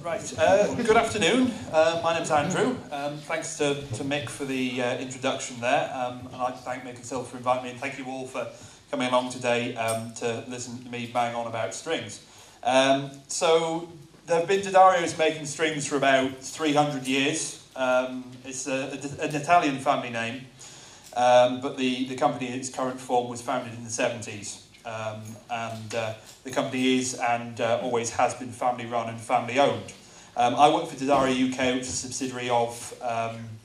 Right, good afternoon. My name's Andrew. Thanks to Mick for the introduction there. I'd like to thank Mick himself for inviting me, and thank you all for coming along today to listen to me bang on about strings. So there have been D'Addarios making strings for about 300 years. It's an Italian family name, but the company in its current form was founded in the 70s. The company is and always has been family run and family owned. I work for D'Addario UK, which is a subsidiary of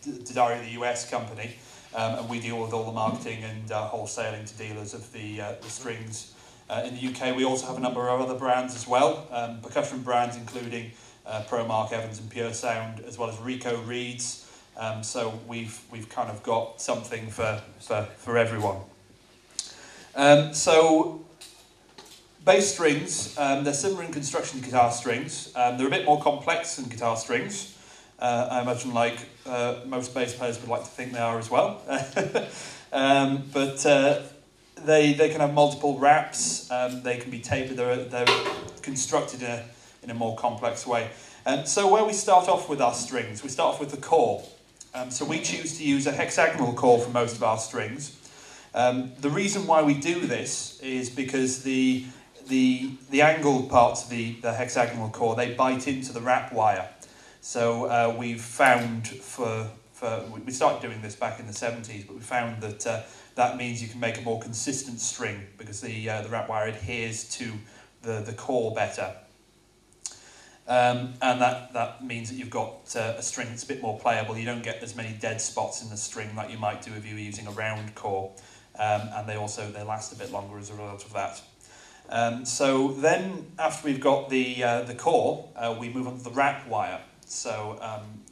D'Addario, the US company, and we deal with all the marketing and wholesaling to dealers of the strings. In the UK, we also have a number of other brands as well, percussion brands including ProMark, Evans and Pure Sound, as well as Rico Reeds. So we've kind of got something for everyone. So bass strings, they're similar in construction to guitar strings. They're a bit more complex than guitar strings. I imagine like most bass players would like to think they are as well. But they can have multiple wraps, they can be tapered, they're constructed in a more complex way. So where we start off with our strings, we start off with the core. So we choose to use a hexagonal core for most of our strings. The reason why we do this is because the angled parts of the hexagonal core, they bite into the wrap wire. So we've found we started doing this back in the 70s, but we found that that means you can make a more consistent string because the wrap wire adheres to the core better. And that means that you've got a string that's a bit more playable. You don't get as many dead spots in the string like you might do if you were using a round core. And they last a bit longer as a result of that. So then, after we've got the core, we move on to the wrap wire. So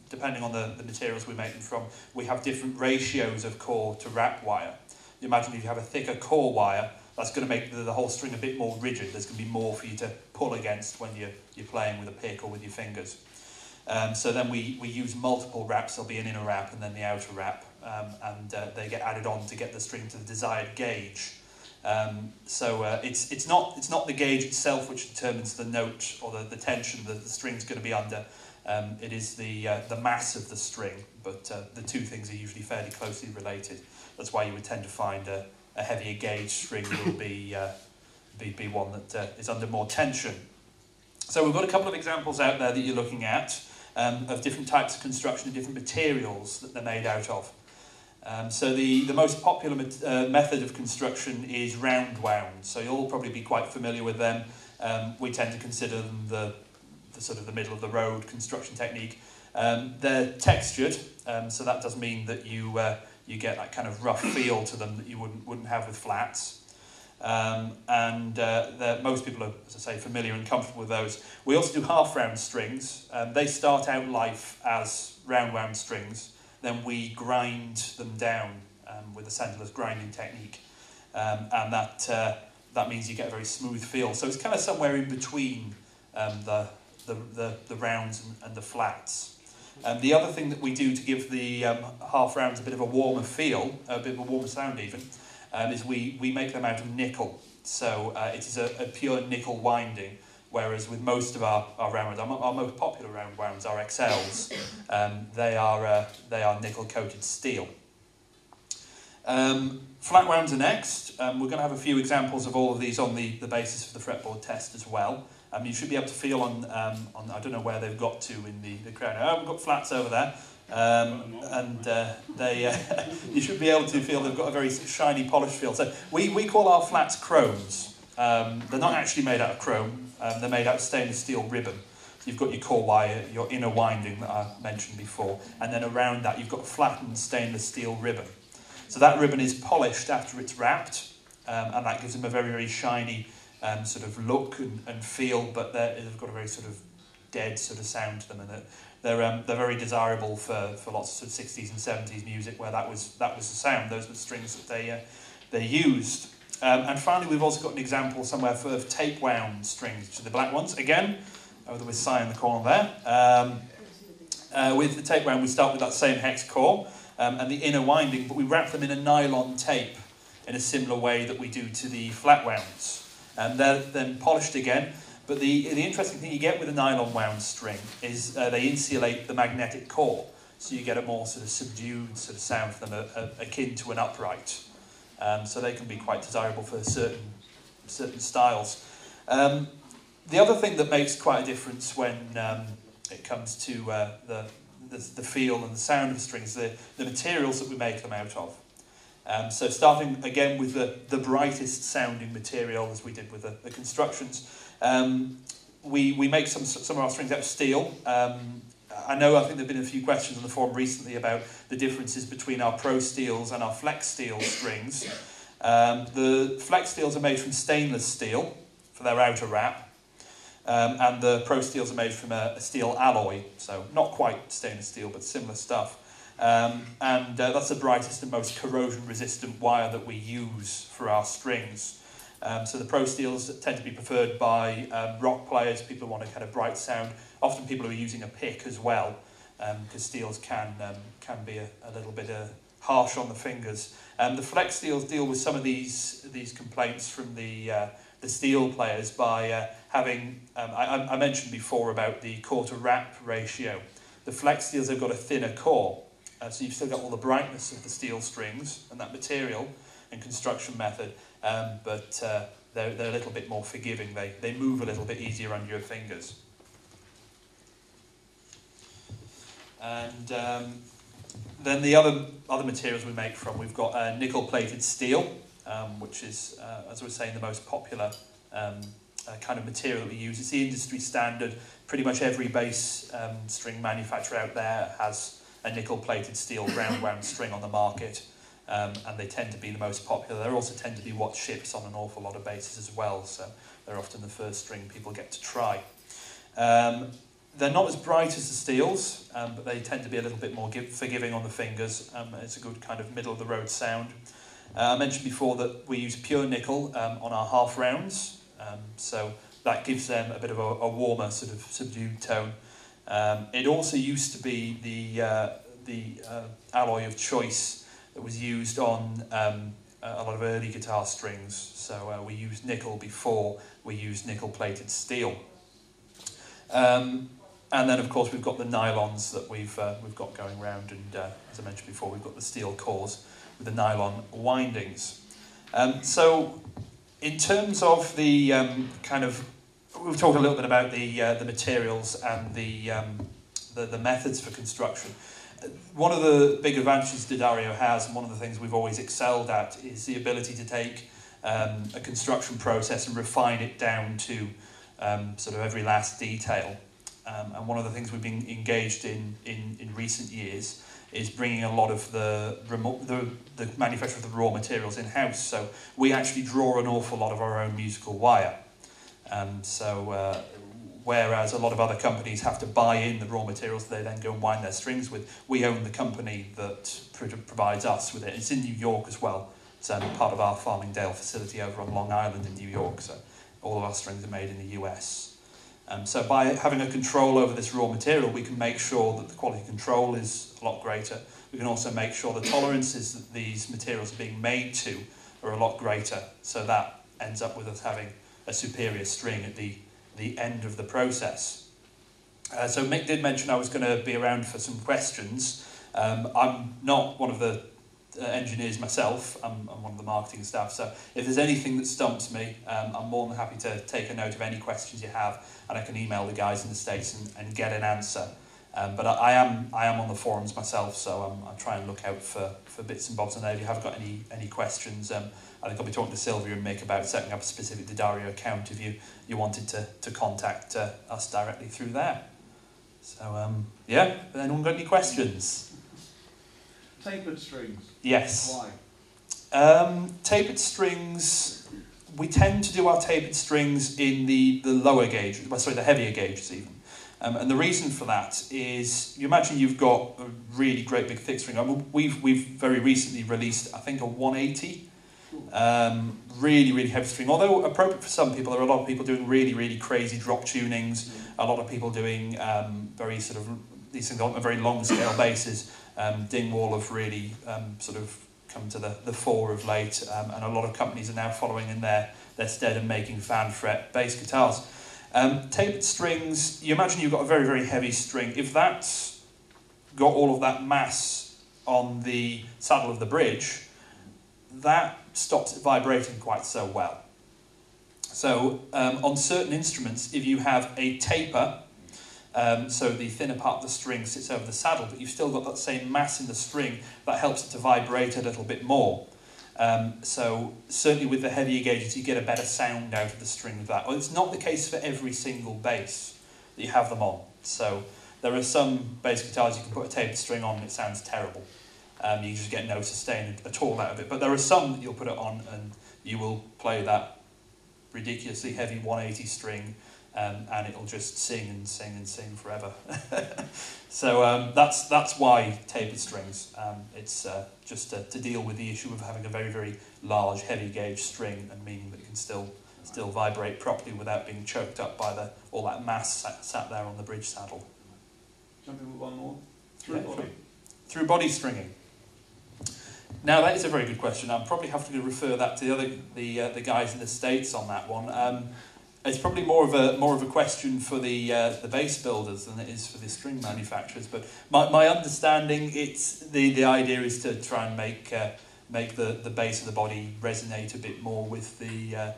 depending on the materials we make them from, we have different ratios of core to wrap wire. You imagine if you have a thicker core wire, that's going to make the whole string a bit more rigid. There's going to be more for you to pull against when you're playing with a pick or with your fingers. So then we use multiple wraps. There'll be an inner wrap and then the outer wrap, and they get added on to get the string to the desired gauge. So it's not the gauge itself which determines the note or the tension that the string's going to be under. It is the mass of the string, but the two things are usually fairly closely related. That's why you would tend to find a heavier gauge string will be one that is under more tension. So we've got a couple of examples out there that you're looking at of different types of construction and different materials that they're made out of. So the most popular method of construction is roundwound. So you'll probably be quite familiar with them. We tend to consider them the sort of the middle of the road construction technique. They're textured, so that does mean that you get that kind of rough feel to them that you wouldn't have with flats. Most people are, as I say, familiar and comfortable with those. We also do half-round strings. They start out life as round-wound strings. Then we grind them down with a centerless grinding technique, and that means you get a very smooth feel. So it's kind of somewhere in between the rounds and the flats. The other thing that we do to give the half rounds a bit of a warmer feel, a bit of a warmer sound even, is we make them out of nickel. So it is a pure nickel winding, whereas with most of our round wounds, our most popular round wounds are XLs. They are nickel coated steel. Flat wounds are next. We're going to have a few examples of all of these on the basis of the fretboard test as well. You should be able to feel on I don't know where they've got to in the crowd. Oh, we've got flats over there. You should be able to feel they've got a very shiny, polished feel. So we call our flats chromes. They're not actually made out of chrome. They're made out of stainless steel ribbon. So you've got your core wire, your inner winding that I mentioned before, and then around that you've got flattened stainless steel ribbon. So that ribbon is polished after it's wrapped, and that gives them a very, very shiny sort of look and feel, but they've got a very sort of dead sort of sound to them, and they're very desirable for lots of 60s and 70s music where that was the sound. Those were the strings that they used. And finally, we've also got an example somewhere of tapewound strings, which are the black ones. Again, over with Si in the corner there. With the tapewound, we start with that same hex core and the inner winding, but we wrap them in a nylon tape in a similar way that we do to the flatwounds. And they're then polished again. But the interesting thing you get with a nylon wound string is they insulate the magnetic core, so you get a more sort of subdued sort of sound from them, akin to an upright. So they can be quite desirable for certain styles. The other thing that makes quite a difference when it comes to the feel and the sound of the strings, the materials that we make them out of. So starting again with the brightest sounding material, as we did with the constructions, we make some of our strings out of steel. I think there have been a few questions on the forum recently about the differences between our Pro Steels and our Flex Steel strings. The Flex Steels are made from stainless steel for their outer wrap, and the Pro Steels are made from a steel alloy, so not quite stainless steel, but similar stuff. That's the brightest and most corrosion-resistant wire that we use for our strings. So the Pro Steels tend to be preferred by rock players, people who want a kind of bright sound. Often people who are using a pick as well, because steels can be a little bit harsh on the fingers. The Flex Steels deal with some of these complaints from the steel players by having, I mentioned before about the core to wrap ratio. The Flex Steels have got a thinner core, so you've still got all the brightness of the steel strings and that material and construction method, but they're a little bit more forgiving. They move a little bit easier under your fingers. And then the other materials we make from, we've got nickel-plated steel, which is, as I was saying, the most popular kind of material that we use. It's the industry standard. Pretty much every bass string manufacturer out there has a nickel-plated steel round-wound string on the market, and they tend to be the most popular. They also tend to be what ships on an awful lot of basses as well, so they're often the first string people get to try. They're not as bright as the steels, but they tend to be a little bit more forgiving on the fingers. It's a good kind of middle-of-the-road sound. I mentioned before that we use pure nickel on our half rounds, so that gives them a bit of a warmer sort of subdued tone. It also used to be the alloy of choice that was used on a lot of early guitar strings. So we used nickel before we used nickel-plated steel. And then, of course, we've got the nylons that we've got going round, and as I mentioned before, we've got the steel cores with the nylon windings. So, in terms of the kind of, we've talked a little bit about the materials and the methods for construction. One of the big advantages D'Addario has, and one of the things we've always excelled at, is the ability to take a construction process and refine it down to sort of every last detail. And one of the things we've been engaged in recent years is bringing a lot of the manufacture of the raw materials in-house. So we actually draw an awful lot of our own musical wire. Whereas a lot of other companies have to buy in the raw materials they then go and wind their strings with, we own the company that provides us with it. It's in New York as well. It's part of our Farmingdale facility over on Long Island in New York. So all of our strings are made in the US. So by having a control over this raw material, we can make sure that the quality control is a lot greater. We can also make sure the tolerances that these materials are being made to are a lot greater. So that ends up with us having a superior string at the end of the process. So Mick did mention I was going to be around for some questions. I'm not one of the engineers myself, I'm one of the marketing staff, so if there's anything that stumps me, I'm more than happy to take a note of any questions you have, and I can email the guys in the States and get an answer. But I am on the forums myself, so I try and look out for bits and bobs. And if you have got any questions, I think I'll be talking to Sylvia and Mick about setting up a specific D'Addario account if you wanted to contact us directly through there. So yeah, anyone got any questions? Tapered strings. Yes. Why? Tapered strings, we tend to do our tapered strings in the lower gauge, the heavier gauges even. And the reason for that is, you imagine you've got a really great big thick string. I mean, we've very recently released, I think, a 180. Really, really heavy string. Although appropriate for some people, there are a lot of people doing really, really crazy drop tunings. A lot of people doing very sort of, these things on a very long scale basis. Dingwall have really sort of come to the fore of late, and a lot of companies are now following in their stead and making fan fret bass guitars. Tapered strings, you imagine you've got a very, very heavy string. If that's got all of that mass on the saddle of the bridge, that stops it vibrating quite so well. So on certain instruments, if you have a taper, so the thinner part of the string sits over the saddle, but you've still got that same mass in the string, that helps it to vibrate a little bit more. So certainly with the heavier gauges, you get a better sound out of the string with that. Well, it's not the case for every single bass that you have them on. So there are some bass guitars you can put a tapered string on and it sounds terrible. You just get no sustain at all out of it. But there are some that you'll put it on and you will play that ridiculously heavy 180 string, and it'll just sing and sing and sing forever. So that's why tapered strings. It's just to deal with the issue of having a very, very large, heavy gauge string, and meaning that it can still vibrate properly without being choked up by all that mass sat there on the bridge saddle. Jump in with one more. Through body. Through body stringing. Now that is a very good question. I'll probably have to refer that to the guys in the States on that one. It's probably more of a question for the bass builders than it is for the string manufacturers. But my understanding, it's the idea is to try and make the bass of the body resonate a bit more with the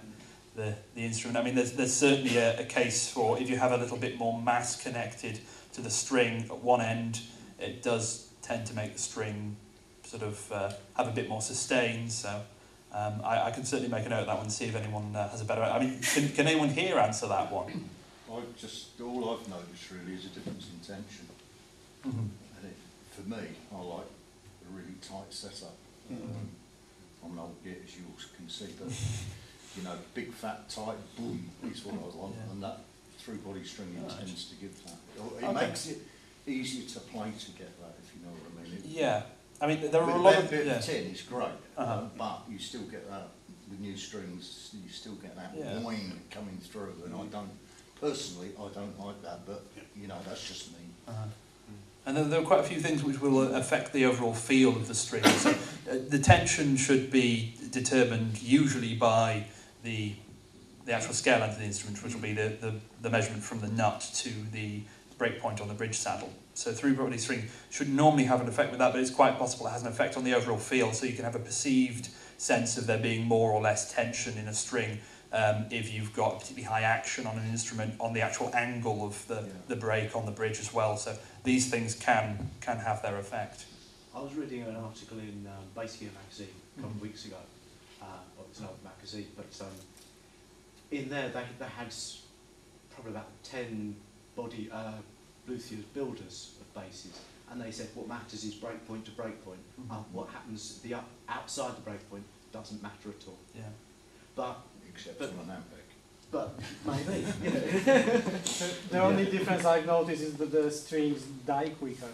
instrument. I mean, there's certainly a case for if you have a little bit more mass connected to the string at one end, it does tend to make the string sort of have a bit more sustain. So I can certainly make a note of that one and see if anyone has a better... I mean, can anyone here answer that one? All I've noticed really is a difference in tension. Mm-hmm. And for me, I like a really tight setup. I'm an old git, as you all can see, but you know, big, fat, tight, boom, is what I want, and that through body stringing tends to give that. It makes it easier to play to get that, if you know what I mean. Yeah. I mean, there are a with lot of... bit of tin is great, but you still get that, with new strings, you still get that whine coming through, and I don't like that, but, you know, that's just me. And there are quite a few things which will affect the overall feel of the string. So the tension should be determined usually by the actual scale end of the instrument, which will be the measurement from the nut to the breakpoint on the bridge saddle. So through body string should normally have an effect with that, but it's quite possible it has an effect on the overall feel, so you can have a perceived sense of there being more or less tension in a string if you've got particularly high action on an instrument on the actual angle of the break on the bridge as well. So these things can have their effect. I was reading an article in Bass Gear magazine a couple of weeks ago. Well, it's not a magazine, but in there they had probably about 10 body luthiers, builders of basses, and they said what matters is breakpoint to breakpoint. What happens outside the breakpoint doesn't matter at all. Yeah. But except on an ampeg. But maybe. You know. The only difference I've noticed is that the strings die quicker.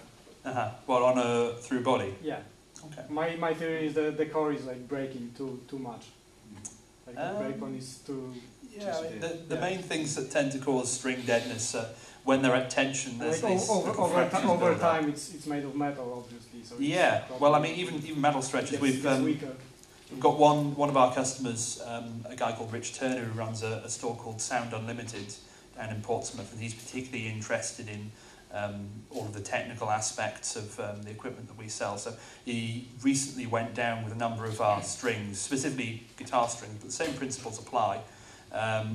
Well, on a through body. Yeah. Okay. My theory is that the core is like breaking too much. Like the breakpoint is too. Yeah, I mean, the main things that tend to cause string deadness when they're at tension, there's like these over time it's made of metal, obviously. So yeah, well, I mean, even metal stretches. We've got one of our customers, a guy called Rich Turner, who runs a store called Sound Unlimited down in Portsmouth, and he's particularly interested in all of the technical aspects of the equipment that we sell. So he recently went down with a number of our strings, specifically guitar strings, but the same principles apply,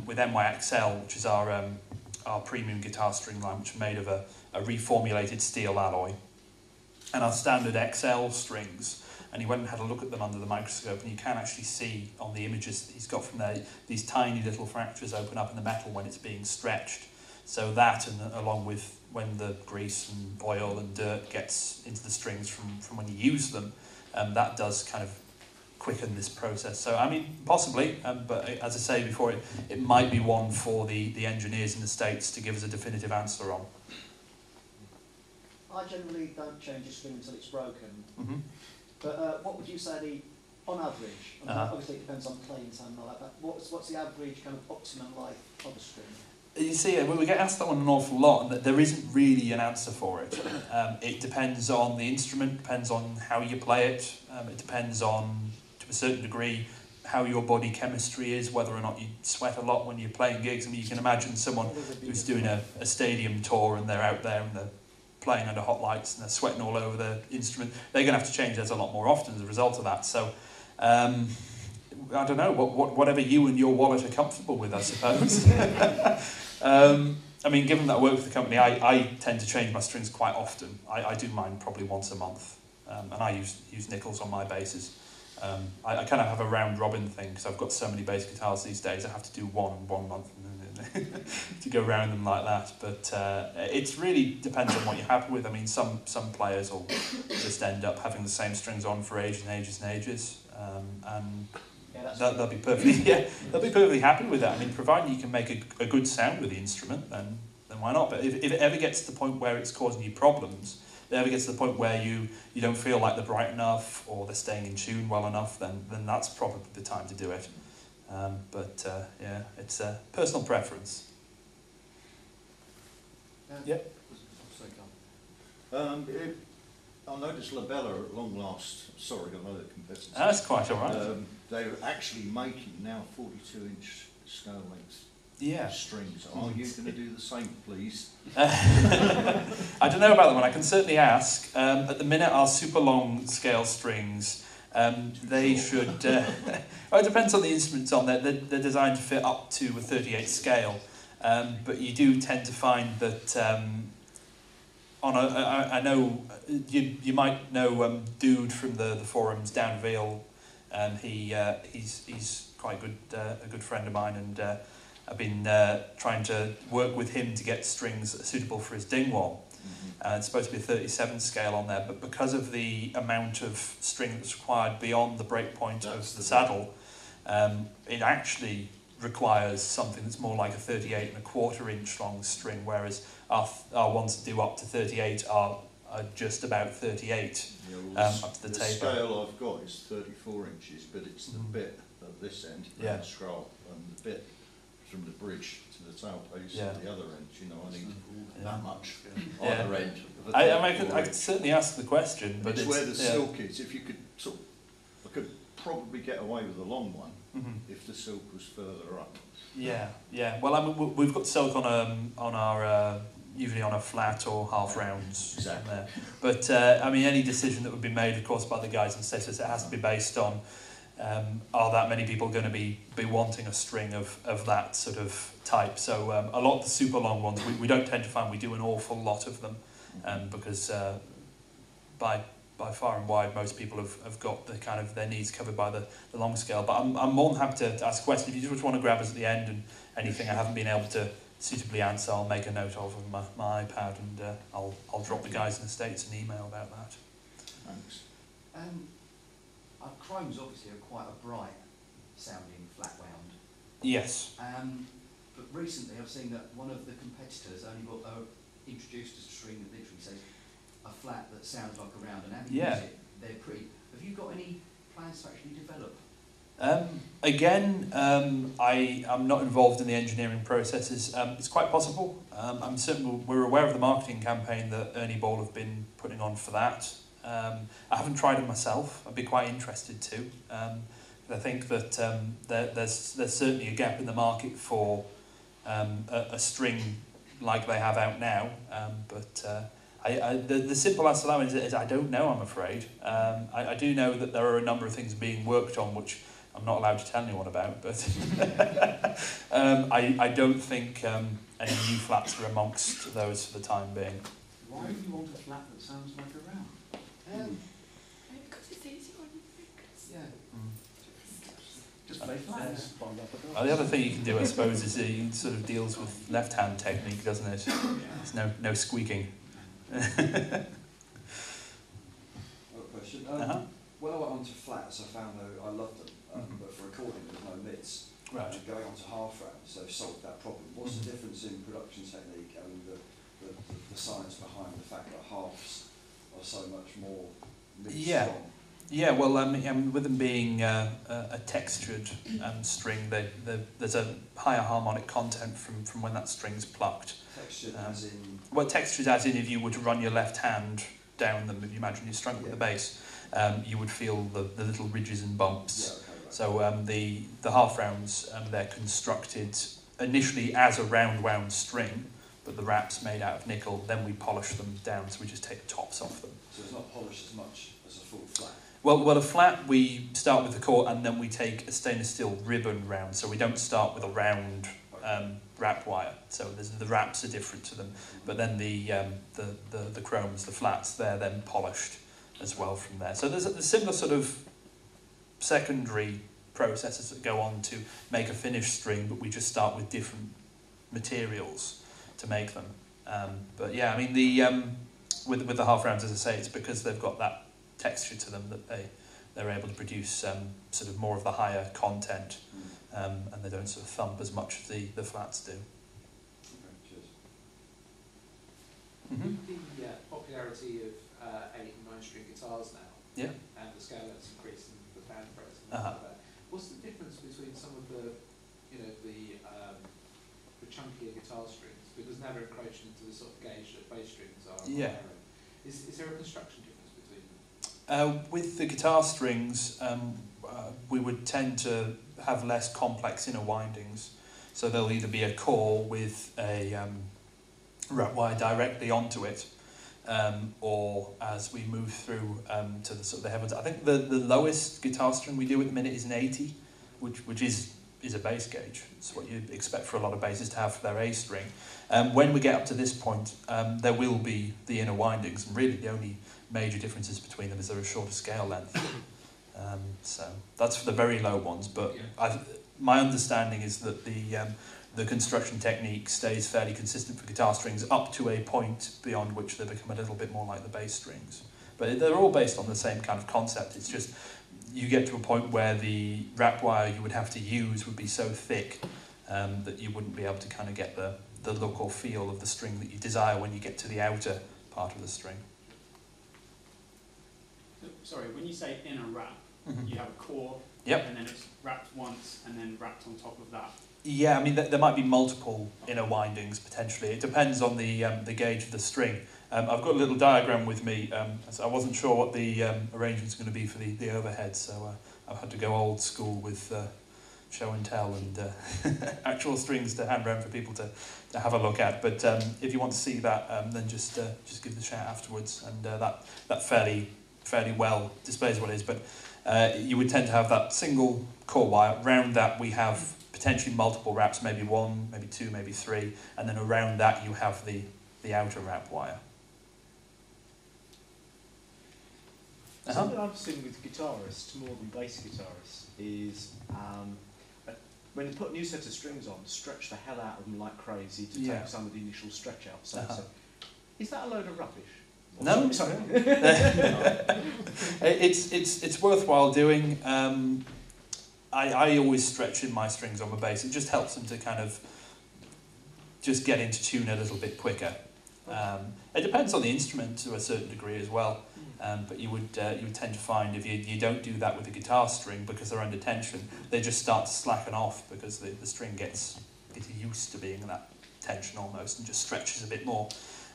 with NYXL, which is our premium guitar string line, which is made of a reformulated steel alloy, and our standard XL strings. And he went and had a look at them under the microscope, and you can actually see on the images that he's got from there these tiny little fractures open up in the metal when it's being stretched. So that, and along with when the grease and oil and dirt gets into the strings from when you use them, that does kind of quicken this process. So, I mean, possibly, but as I say before, it might be one for the engineers in the States to give us a definitive answer on. I generally don't change a string until it's broken. Mm-hmm. But what would you say on average? I mean, obviously it depends on playing time and all that, but what's the average kind of optimum life of a string? You see, we get asked that one an awful lot, and that there isn't really an answer for it. It depends on the instrument, depends on how you play it, it depends on, to a certain degree, how your body chemistry is, whether or not you sweat a lot when you're playing gigs. I mean, you can imagine someone who's doing a stadium tour and they're out there and they're playing under hot lights and they're sweating all over the instrument. They're going to have to change theirs a lot more often as a result of that. So, I don't know, whatever you and your wallet are comfortable with, I suppose. I mean, given that I work for the company, I tend to change my strings quite often. I do mine probably once a month, and I use nickels on my basses. I kind of have a round robin thing because I've got so many bass guitars these days. I have to do one month to go around them like that. But it really depends on what you're happy with. I mean, some players will just end up having the same strings on for ages and ages and ages, and they'll be perfectly happy with that. I mean, providing you can make a good sound with the instrument, then why not? But if it ever gets to the point where it's causing you problems, if it ever gets to the point where you don't feel like they're bright enough or they're staying in tune well enough, then that's probably the time to do it. Yeah, it's a personal preference. Yep. I noticed Labella at long last, sorry, I know the competitors. That's quite all right. They're actually making now 42-inch scale length strings. Are you going to do the same, please? I don't know about that one. I can certainly ask. At the minute, our super long scale strings, they should... well, it depends on the instruments on there. They're designed to fit up to a 38 scale. But you do tend to find that... I know you might know Dude from the forums, Dan Veal. He's quite a good friend of mine, and I've been trying to work with him to get strings suitable for his dingwall. It's supposed to be a 37 scale on there, but because of the amount of string that's required beyond the breakpoint of the saddle, it actually requires something that's more like a 38.25 inch long string, whereas our ones that do up to 38 are just about 38 up to the taper. The scale I've got is 34 inches, but it's the bit at this end, the scroll, and the bit from the bridge to the tailpiece at the other end. You know, I need that much either end. I could certainly ask the question, but it's where the silk is. If you could I could probably get away with a long one if the silk was further up. Yeah. Well, I mean, we've got silk on our usually on a flat or half rounds. Exactly. There. But I mean, any decision that would be made, of course, by the guys and sisters, it has to be based on are that many people going to be wanting a string of that sort of type. So a lot of the super long ones, we don't tend to find we do an awful lot of them, because by far and wide, most people have got the kind of their needs covered by the long scale. But I'm more than happy to ask a question. If you just want to grab us at the end, and anything I haven't been able to suitably answer, I'll make a note of on my iPad, and I'll drop the guys in the States an email about that. Thanks. Chromes obviously are quite a bright sounding flatwound. Yes. But recently I've seen that one of the competitors introduced a string that literally says a flat that sounds like a round, and having used it, they're pretty. Have you got any plans to actually develop? Again, I'm not involved in the engineering processes. It's quite possible. I'm certain we're aware of the marketing campaign that Ernie Ball have been putting on for that. I haven't tried it myself. I'd be quite interested to. I think that there's certainly a gap in the market for a string like they have out now. The simple answer to that one is I don't know, I'm afraid. I do know that there are a number of things being worked on which I'm not allowed to tell anyone about, but I don't think any new flats are amongst those for the time being. Why do you want a flat that sounds like a round? Because it's easy on your fingers. Yeah. Just play flats. The other thing you can do, I suppose, is it sort of deals with left-hand technique, doesn't it? There's no squeaking. I've got a question. When I went onto flats, I found I loved them, but for recording there was no mids. Right. Going on to half rounds, they've solved that problem. What's the difference in production technique and the science behind the fact that halves are so much more mid-strong? Yeah, well, with them being a textured string, there's a higher harmonic content from when that string's plucked. Textured as in? Well, textured as in if you were to run your left hand down them, if you imagine you're strung with the bass, you would feel the little ridges and bumps. Yeah, okay, So the half rounds, they're constructed initially as a round wound string, but the wrap's made out of nickel. Then we polish them down, so we just take the tops off them. So it's not polished as much as a full flat? Well, a flat, we start with the core and then we take a stainless steel ribbon round. So we don't start with a round wrap wire. So the wraps are different to them. But then the chromes, the flats, they're then polished as well from there. So there's a similar sort of secondary processes that go on to make a finished string, but we just start with different materials to make them. But yeah, I mean, with the half rounds, as I say, it's because they've got that texture to them that they're able to produce sort of more of the higher content, and they don't sort of thump as much as the flats do. Okay, cheers. The popularity of 8 and 9 string guitars now, Yeah. and the scale that's increased and the fan frets and stuff like that. What's the difference between some of the, the chunkier guitar strings? Because now they're encroaching into the sort of gauge that bass strings are. Yeah. Is there a construction difference between them? With the guitar strings, we would tend to have less complex inner windings. So there'll either be a core with a wrap wire directly onto it, or as we move through to the sort of the heavens. I think the lowest guitar string we do at the minute is an 80, which is a bass gauge. It's what you'd expect for a lot of basses to have for their A string. When we get up to this point, there will be the inner windings, and really the only major differences between them is they're a shorter scale length. So that's for the very low ones, but my understanding is that the construction technique stays fairly consistent for guitar strings up to a point beyond which they become a little bit more like the bass strings. But they're all based on the same kind of concept. It's just you get to a point where the wrap wire you would have to use would be so thick that you wouldn't be able to kind of get the look or feel of the string that you desire when you get to the outer part of the string. Sorry, when you say inner wrap, you have a core, Yep. and then it's wrapped once, and then wrapped on top of that. Yeah, I mean, there might be multiple inner windings potentially. It depends on the gauge of the string. I've got a little diagram with me. So I wasn't sure what the arrangement's going to be for the overhead, so I've had to go old school with show and tell and actual strings to hand around for people to have a look at. But if you want to see that, then just give the shout afterwards, and that fairly well displays what it is. But you would tend to have that single core wire. Around that we have potentially multiple wraps, maybe 1, maybe 2, maybe 3, and then around that you have the outer wrap wire. Something I've seen with guitarists, more than bass guitarists, is when they put a new set of strings on, stretch the hell out of them like crazy to take some of the initial stretch out. So is that a load of rubbish? No, sorry. It's worthwhile doing. I always stretch in my strings on my bass. It just helps them to kind of just get into tune a little bit quicker. It depends on the instrument to a certain degree as well. But you would tend to find if you don't do that with the guitar string because they're under tension, they just start to slacken off because the string gets used to being in that tension almost and just stretches a bit more.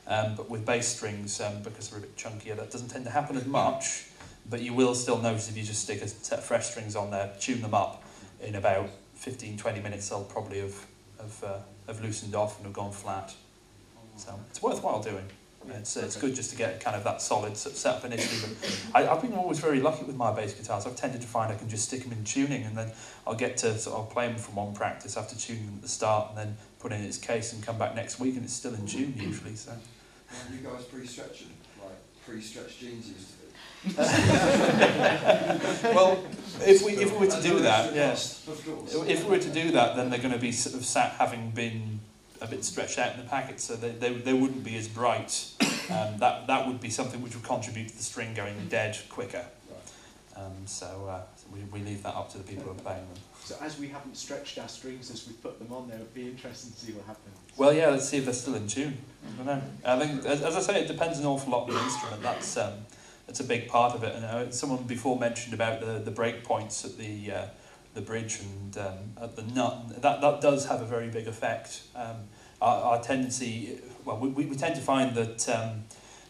But with bass strings, because they're a bit chunkier, that doesn't tend to happen as much. But you will still notice if you just stick a set of fresh strings on there, tune them up, in about 15-20 minutes they'll probably have loosened off and have gone flat. So it's worthwhile doing. It's good just to get kind of that solid setup initially. But I've been always very lucky with my bass guitars. I've tended to find I can just stick them in tuning, and then I'll get to I'll play them from one practice after tuning them at the start, and then put it in its case and come back next week, and it's still in tune usually. So. You guys pre-stretching, like pre-stretched jeans used to be. Well, if we were to do that, yes, of course. If we were to do that, then they're going to be sort of having been a bit stretched out in the packet, so they wouldn't be as bright. That would be something which would contribute to the string going dead quicker. So we leave that up to the people who are playing them. So as we haven't stretched our strings as we put them on there, it would be interesting to see what happens. Well, yeah, let's see if they're still in tune. I don't know. I think, as I say, it depends an awful lot on the instrument. That's a big part of it. And someone before mentioned about the break points at the bridge and at the nut. That does have a very big effect. Our tendency, well, we tend to find that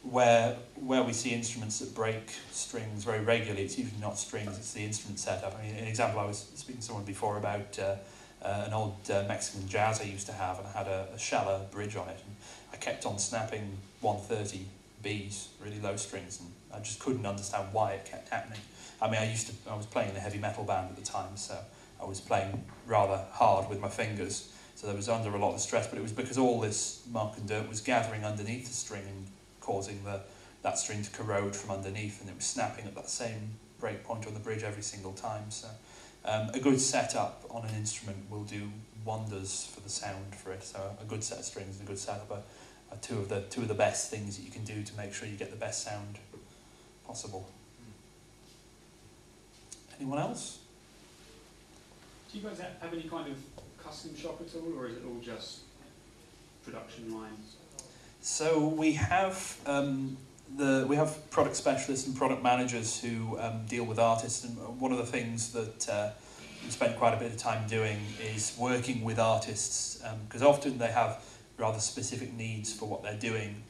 where we see instruments that break strings very regularly, it's usually not strings, it's the instrument setup. I mean, an example, I was speaking to someone before about an old Mexican jazz I used to have, and I had a shallow bridge on it, and I kept on snapping 130 Bs, really low strings, and I just couldn't understand why it kept happening. I mean, I was playing in a heavy metal band at the time, so I was playing rather hard with my fingers, so I was under a lot of stress, but it was because all this muck and dirt was gathering underneath the string and causing that string to corrode from underneath, and it was snapping at that same break point on the bridge every single time. So a good setup on an instrument will do wonders for the sound for it. So a good set of strings and a good setup are two of the best things that you can do to make sure you get the best sound possible. Anyone else? Do you guys have any kind of custom shop at all, or is it all just production lines? So we have we have product specialists and product managers who deal with artists, and one of the things that we spend quite a bit of time doing is working with artists, because often they have rather specific needs for what they're doing,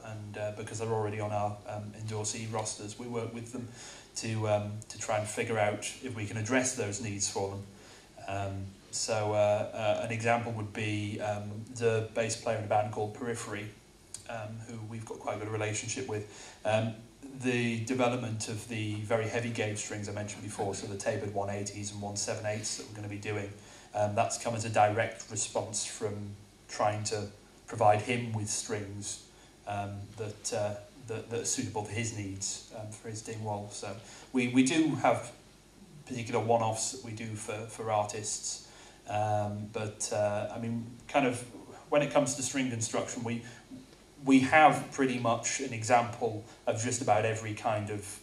and because they're already on our endorsee rosters, we work with them to try and figure out if we can address those needs for them. So an example would be the bass player in a band called Periphery, who we've got quite a good relationship with. The development of the very heavy gauge strings I mentioned before, so the tapered 180s and 178s that we're going to be doing, that's come as a direct response from trying to provide him with strings that are suitable for his needs, for his dingwall. So we do have particular one-offs that we do for artists, but I mean, kind of when it comes to string construction, we have pretty much an example of just about every kind of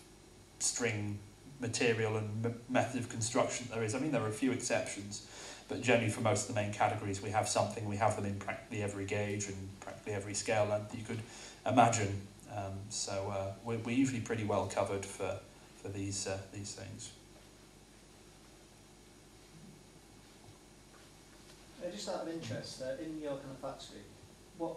string material and method of construction there is. I mean, there are a few exceptions, but generally for most of the main categories we have something. We have them in practically every gauge and practically every scale length you could imagine. So we're usually pretty well covered for these things. Just out of interest, in your kind of factory, what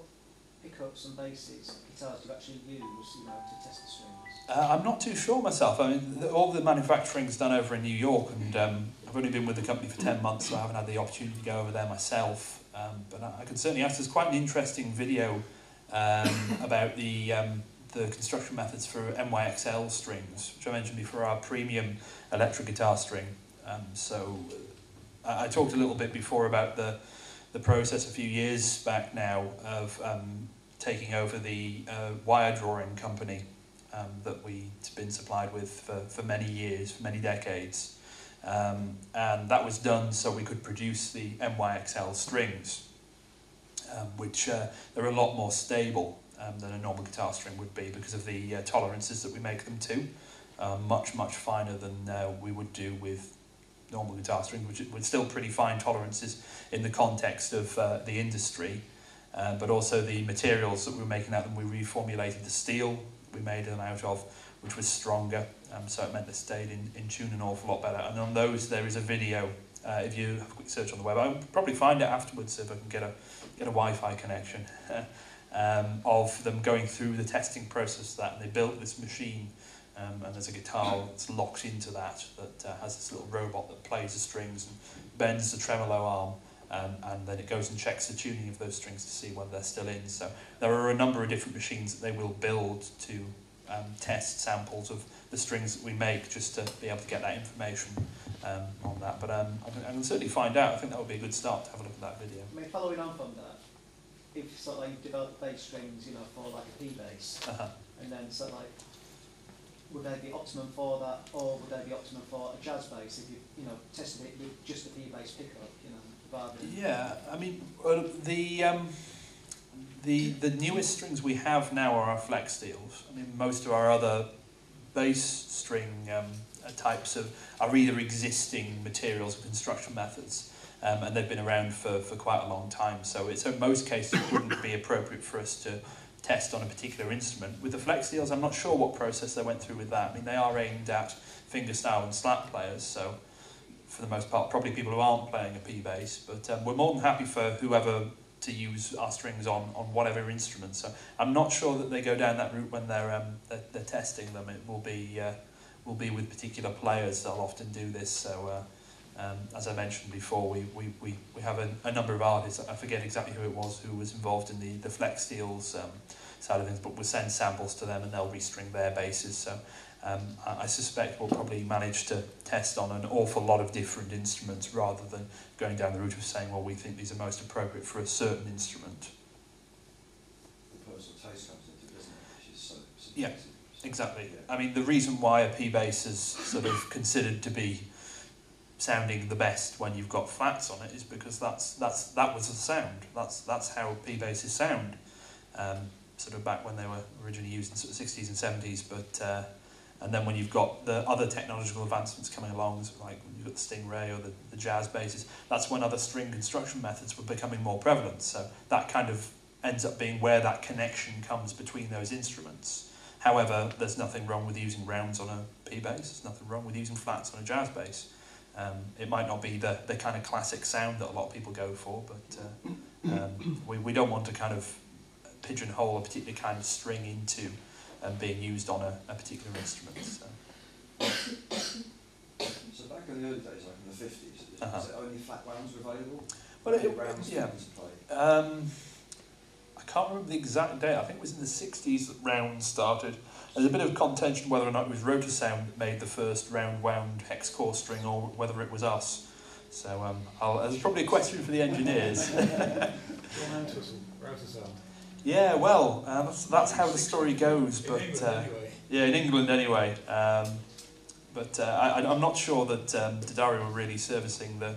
pickups and basses, guitars do you actually use, to test the strings? I'm not too sure myself. I mean, all the manufacturing's done over in New York, and I've only been with the company for 10 months, so I haven't had the opportunity to go over there myself. But I can certainly ask. There's quite an interesting video about the construction methods for NYXL strings, which I mentioned before, our premium electric guitar string. So I talked a little bit before about the process a few years back now of taking over the wire drawing company that we'd been supplied with for many years, for many decades. And that was done so we could produce the NYXL strings, which they're a lot more stable than a normal guitar string would be because of the tolerances that we make them to. Much, much finer than we would do with normal guitar strings, which would still pretty fine tolerances in the context of the industry, but also the materials that we were making out of them. We reformulated the steel we made them out of, which was stronger, so it meant they stayed in tune an awful lot better. And on those there is a video, if you have a quick search on the web, I'll probably find it afterwards if I can get a Wi-Fi connection, of them going through the testing process of that. And they built this machine, and there's a guitar that's locked into that has this little robot that plays the strings and bends the tremolo arm, and then it goes and checks the tuning of those strings to see whether they're still in. So there are a number of different machines that they will build to test samples of the strings that we make, just to be able to get that information on that. But I can certainly find out. I think that would be a good start to have a look at that video. I mean, following on from that, if sort of like you develop bass strings, for like a P bass, and then sort of like, would they be optimum for that, or would they be optimum for a jazz bass if you tested it with just a P bass pickup, rather than... Yeah, I mean, the newest strings we have now are our flex steels. I mean, most of our other bass string types are either existing materials or construction methods, and they've been around for quite a long time. So it's in most cases it wouldn't be appropriate for us to test on a particular instrument. With the flex steels, I'm not sure what process they went through with that. I mean, they are aimed at fingerstyle and slap players, so for the most part, probably people who aren't playing a P bass. But we're more than happy for whoever to use our strings on whatever instrument. So I'm not sure that they go down that route when they're testing them. It will be with particular players. They'll often do this. So as I mentioned before, we have a number of artists. I forget exactly who it was who was involved in the Flex Steels side of things, but we'll send samples to them and they'll restring their basses. So I suspect we'll probably manage to test on an awful lot of different instruments rather than going down the route of saying, well, we think these are most appropriate for a certain instrument. The personal taste comes into it, doesn't it? Which is so Yeah, subjective. exactly. Yeah. I mean, the reason why a P-bass is sort of considered to be sounding the best when you've got flats on it is because that was the sound. That's how P-basses sound. Sort of back when they were originally used in sort of 60s and 70s, but and then when you've got the other technological advancements coming along, so like when you've got the Stingray or the jazz basses, that's when other string construction methods were becoming more prevalent. So that kind of ends up being where that connection comes between those instruments. However, there's nothing wrong with using rounds on a P bass. There's nothing wrong with using flats on a jazz bass. It might not be the kind of classic sound that a lot of people go for, but we don't want to kind of pigeonhole a particular kind of string into being used on a particular instrument. So back in the early days, like in the 50s, was it only flatwounds were available? Well, rounds yeah. to play? I can't remember the exact date. I think it was in the 60s that rounds started. There's a bit of contention whether or not it was Rotosound that made the first round wound hex core string or whether it was us. So there's probably a question for the engineers. Yeah, well, that's how the story goes. But yeah, in England anyway. I'm not sure that D'Addario were really servicing the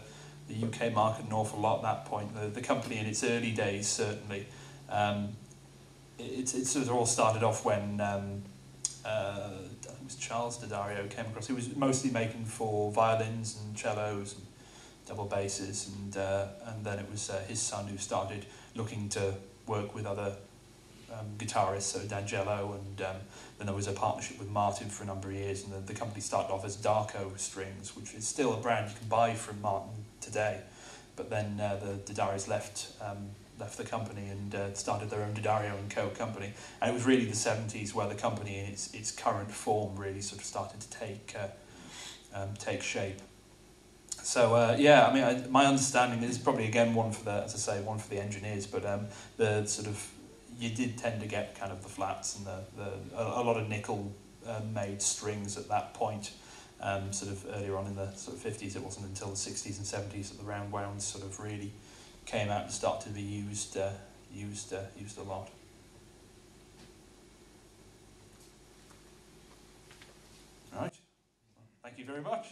UK market an awful lot at that point. The company in its early days certainly. It sort of all started off when I think it was Charles D'Addario came across. He was mostly making for violins and cellos and double basses, and then it was his son who started looking to work with other guitarists, so D'Angelo, and then there was a partnership with Martin for a number of years, and the company started off as Darko Strings, which is still a brand you can buy from Martin today. But then the D'Addarios left the company and started their own D'Addario & Co. company, and it was really the 70s where the company in its current form really sort of started to take shape. So yeah, I mean, my understanding is probably again one for the engineers, but the sort of you did tend to get kind of the flats and a lot of nickel made strings at that point. Sort of earlier on in the sort of 50s, it wasn't until the 60s and 70s that the round wounds sort of really came out and started to be used a lot. All right. Thank you very much.